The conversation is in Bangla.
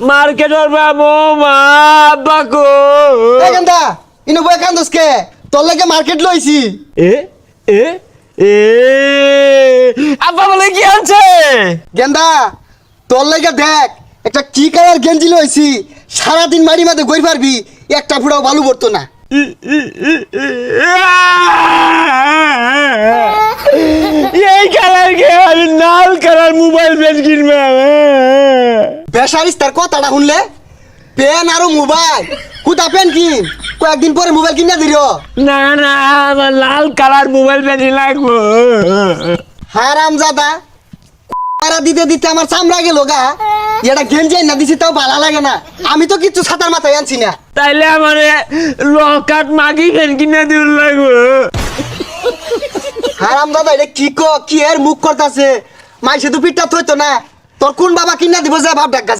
মার্কেটের বাবু মা বাকো গেন্দা ইনো বই কান্দসকে তোর লাগে মার্কেট লইছি। এ এ এ আব্বা বলে কি আছে গেন্দা তোর লাগে দেখ একটা কি কালার গেঞ্জি লইছি, সারাদিন মাড়ি মাঝে গই পারবি, একটা ফুটাও বালু পড়তো না। এই কালার কে আমি লাল কালার মোবাইল পেন কিনবে বেসারিস তার কথাটা শুনলে পেন আর মোবাইল কুতা পেন কিন, কয়েকদিন পরে মোবাইল কিনা দিল। না না আমার লাল কালার মোবাইল পেন লাগবো। হারাম জাদা দিতে দিতে আমার চামড়া গেল গা, এটা গেঞ্জি না দিছি তাও ভালো লাগে না। আমি তো কিছু ছাতার মাথায় আনছি না। তাইলে আমার লকাট মাগি পেন কিনা দিল লাগবো। হারাম দাদা এটা কি এর মুখ করতেছে, মাইসে তো পিঠটা থইতো না, তোর কোন বাবা কিনা দিব যা ভাব ডাক